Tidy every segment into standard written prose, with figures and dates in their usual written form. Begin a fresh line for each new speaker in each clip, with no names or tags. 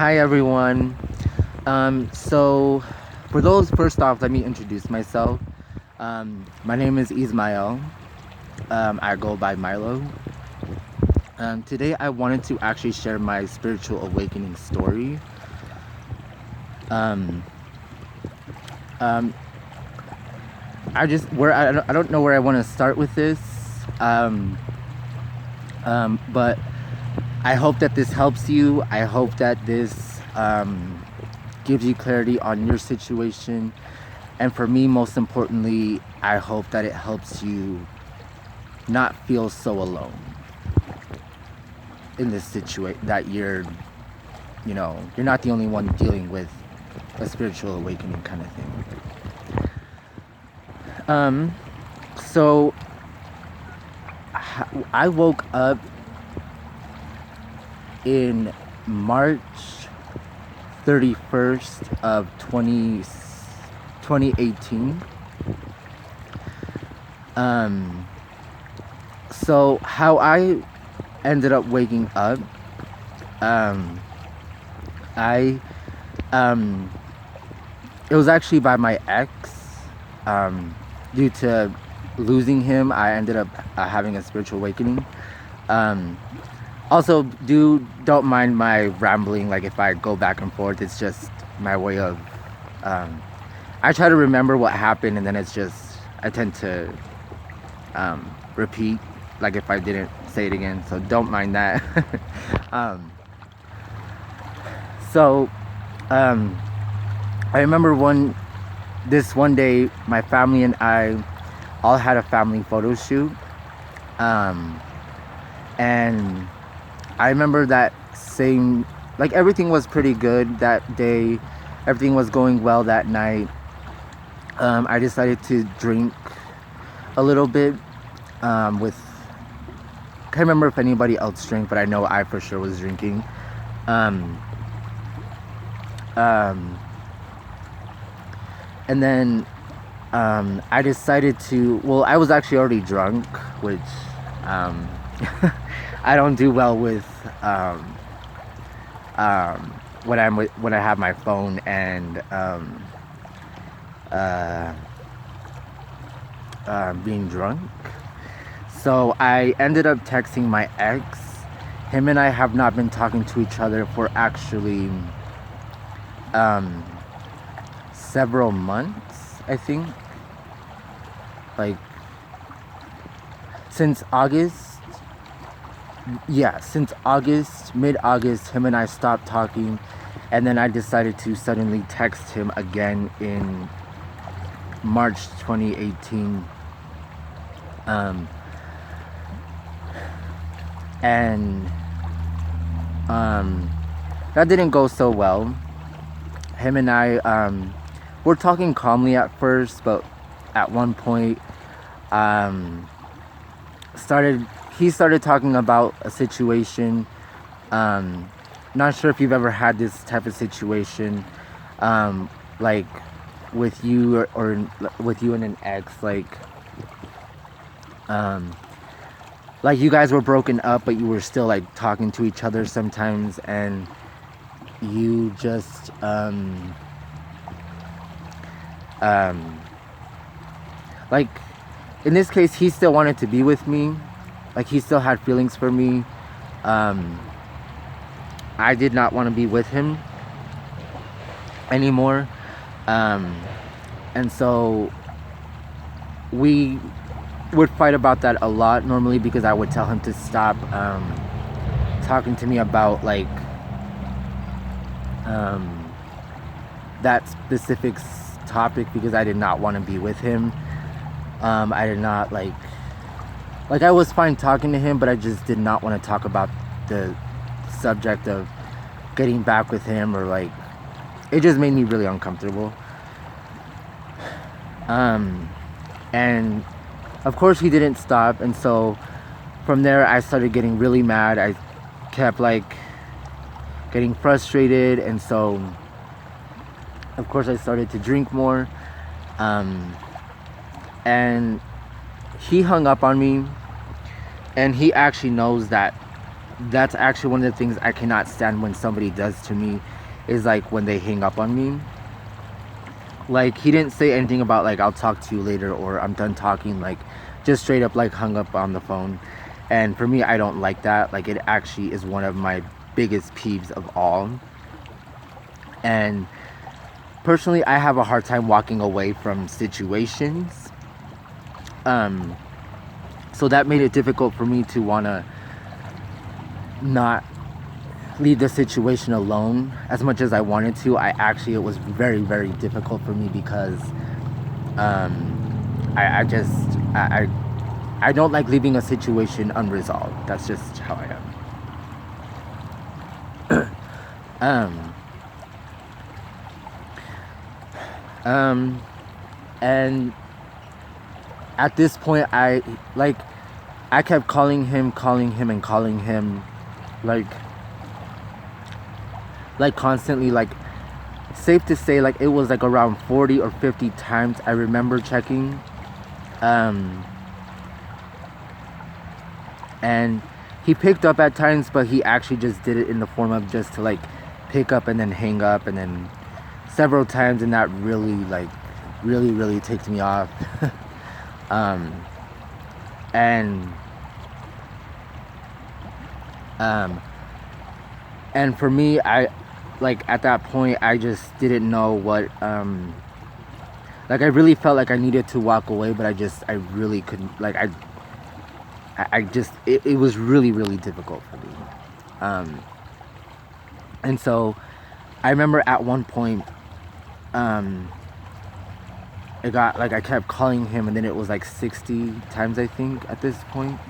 Hi everyone. So for those, first off, let me introduce myself. My name is Ismael. I go by Milo. Today I wanted to actually share my spiritual awakening story. Um, um, I don't know where I want to start with this. Um, but I hope that this helps you. I hope that this gives you clarity on your situation. And for me, most importantly, I hope that it helps you not feel so alone in this situation, that you're not the only one dealing with a spiritual awakening kind of thing. Um, so I woke up in March 31st of 2018. So how I ended up waking up, I it was actually by my ex. Due to losing him, I ended up having a spiritual awakening. Also, don't mind my rambling. Like if I go back and forth, it's just my way of. I try to remember what happened, and then it's just I tend to repeat, like if I didn't say it again. So don't mind that. um, so I remember this one day, my family and I all had a family photo shoot, and I remember that same, like everything was pretty good that day. Everything was going well that night. I decided to drink a little bit. Can't remember if anybody else drank, but I know I for sure was drinking. Um, um, and then I decided to. Well, I was actually already drunk, which I don't do well with when I have my phone and being drunk. So I ended up texting my ex. Him and I have not been talking to each other for actually several months, I think. Like since August. Yeah, since August, mid-August, him and I stopped talking, and then I decided to suddenly text him again in March 2018. And that didn't go so well. Him and I were talking calmly at first, but at one point he started talking about a situation. Not sure if you've ever had this type of situation, like with you or with you and an ex, like you guys were broken up, but you were still like talking to each other sometimes, and you just like in this case, he still wanted to be with me. Like he still had feelings for me. I did not want to be with him anymore. And so we would fight about that a lot normally, because I would tell him to stop talking to me about like that specific topic, because I did not want to be with him. I did not like I was fine talking to him, but I just did not want to talk about the subject of getting back with him, or like it just made me really uncomfortable. And of course he didn't stop, and so from there I started getting really mad. I kept like getting frustrated, and so of course I started to drink more. And he hung up on me, and he actually knows that that's actually one of the things I cannot stand when somebody does to me, is like when they hang up on me. Like, he didn't say anything about like I'll talk to you later or I'm done talking, like just straight up like hung up on the phone. And for me, I don't like that. Like, it actually is one of my biggest peeves of all. And personally, I have a hard time walking away from situations. So that made it difficult for me to want to not leave the situation alone as much as I wanted to. It was very, very difficult for me because I don't like leaving a situation unresolved. That's just how I am. And at this point, I kept calling him, like constantly. Like, safe to say, like it was like around 40 or 50 times I remember checking. And he picked up at times, but he actually just did it in the form of just to like pick up and then hang up, and then several times, and that really really ticked me off. And for me, I like at that point I just didn't know what like I really felt like I needed to walk away, but I really couldn't. Like I just it was really really difficult for me. And so I remember at one point it got like I kept calling him, and then it was like 60 times I think at this point.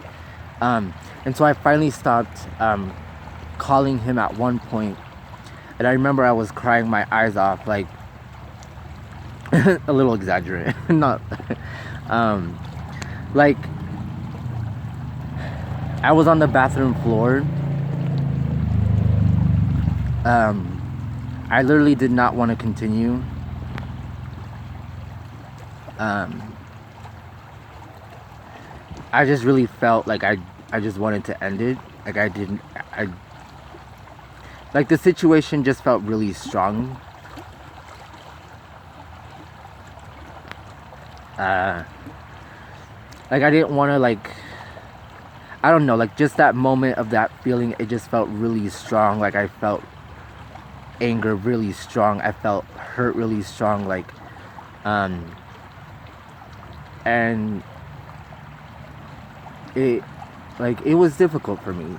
And so I finally stopped calling him at one point, and I remember I was crying my eyes off, like a little exaggerated, not like I was on the bathroom floor. I literally did not want to continue. I just really felt like I just wanted to end it. Like like the situation just felt really strong. Like I didn't want to, like, I don't know, like just that moment of that feeling, it just felt really strong. Like I felt anger really strong. I felt hurt really strong. Like, and it was difficult for me.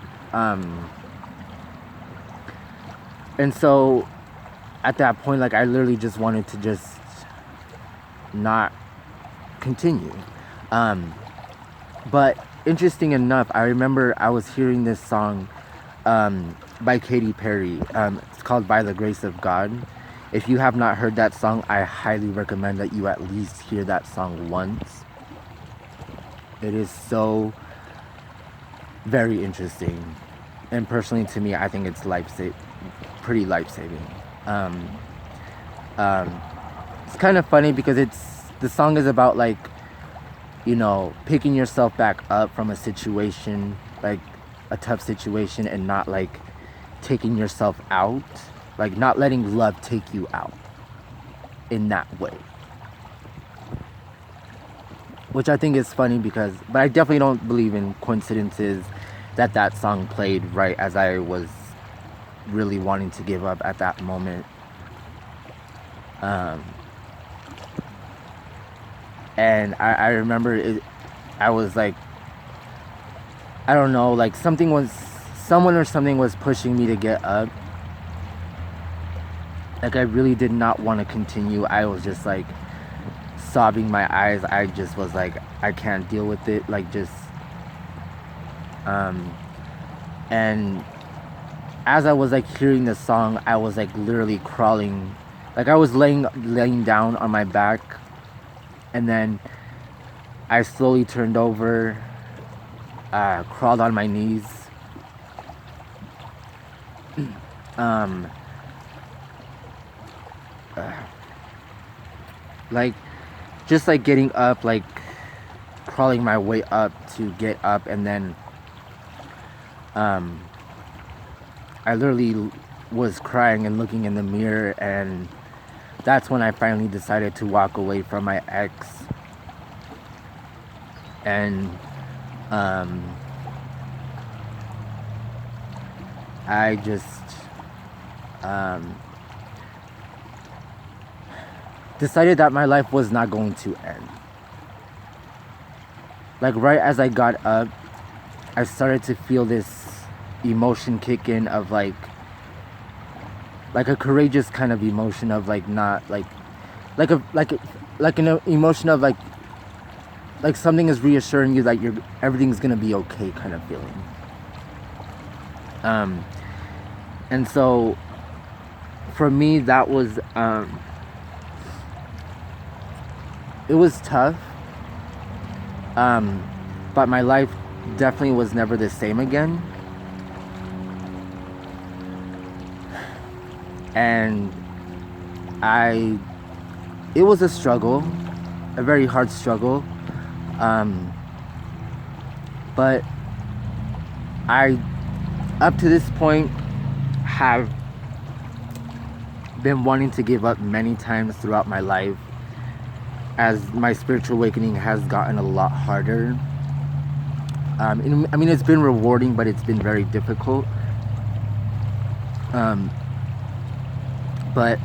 And so at that point, like I literally just wanted to just not continue. But interesting enough, I remember I was hearing this song by Katy Perry. It's called By the Grace of God. If you have not heard that song, I highly recommend that you at least hear that song once. It is so very interesting, and personally to me, I think it's pretty life-saving. It's kind of funny because the song is about, like, you know, picking yourself back up from a situation, like a tough situation, and not like taking yourself out, like not letting love take you out in that way. Which I think is funny but I definitely don't believe in coincidences that song played right as I was really wanting to give up at that moment. And I remember I was like, I don't know, like someone or something was pushing me to get up. Like I really did not want to continue. I was just like sobbing my eyes. I just was like, I can't deal with it. Like just, and as I was like hearing the song, I was like literally crawling. Like I was laying down on my back, and then I slowly turned over, crawled on my knees. Like just like getting up, like crawling my way up to get up, and then I literally was crying and looking in the mirror, and that's when I finally decided to walk away from my ex. And I just decided that my life was not going to end. Like right as I got up, I started to feel this emotion kick in of like a courageous kind of emotion of like not like an emotion of like something is reassuring you that everything's gonna be okay kind of feeling. And so for me that was it was tough, but my life definitely was never the same again. And it was a struggle, a very hard struggle, but I up to this point have been wanting to give up many times throughout my life, as my spiritual awakening has gotten a lot harder. I mean, it's been rewarding, but it's been very difficult. But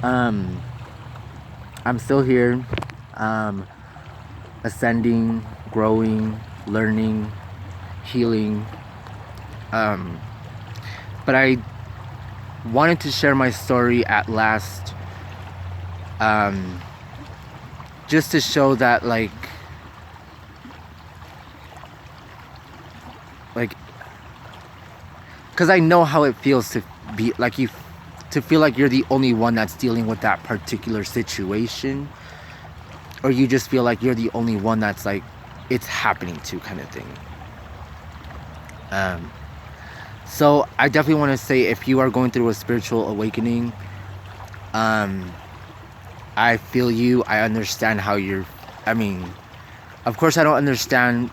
I'm still here, ascending, growing, learning, healing. But I wanted to share my story at last, just to show that like because I know how it feels to be like to feel like you're the only one that's dealing with that particular situation, or you just feel like you're the only one that's like it's happening to kind of thing. So I definitely want to say, if you are going through a spiritual awakening, I feel you. I understand how I mean, of course I don't understand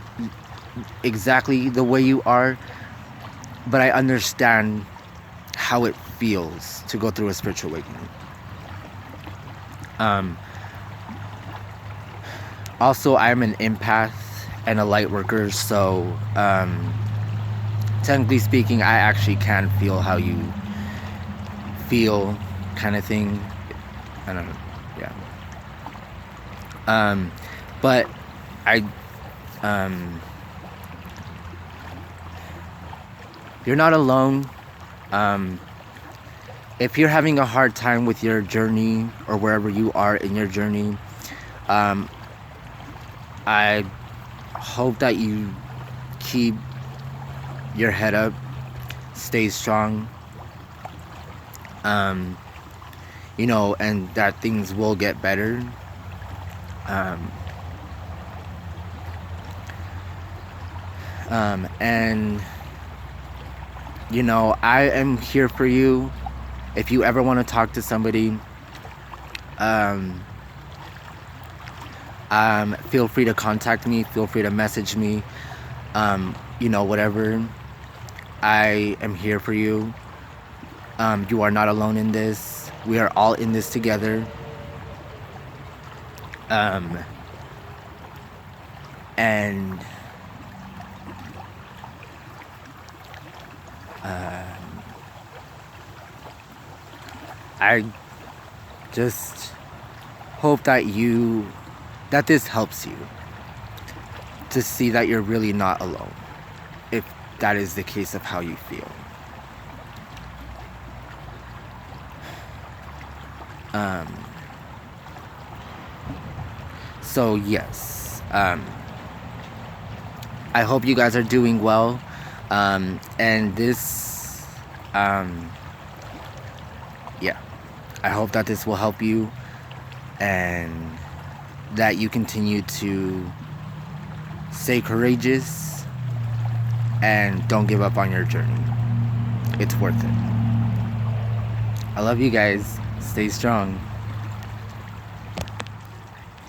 exactly the way you are, but I understand how it feels to go through a spiritual awakening. Also, I'm an empath and a light worker, so technically speaking, I actually can feel how you feel, kind of thing. I don't know, yeah. But you're not alone. If you're having a hard time with your journey, or wherever you are in your journey, I hope that you keep your head up, stay strong, you know, and that things will get better. And you know, I am here for you. If you ever want to talk to somebody, feel free to contact me, feel free to message me, you know, whatever. I am here for you. You are not alone in this. We are all in this together. And I just hope that this helps you to see that you're really not alone, if that is the case of how you feel. So yes, I hope you guys are doing well, and this, yeah, I hope that this will help you, and that you continue to stay courageous and don't give up on your journey. It's worth it. I love you guys. Stay strong.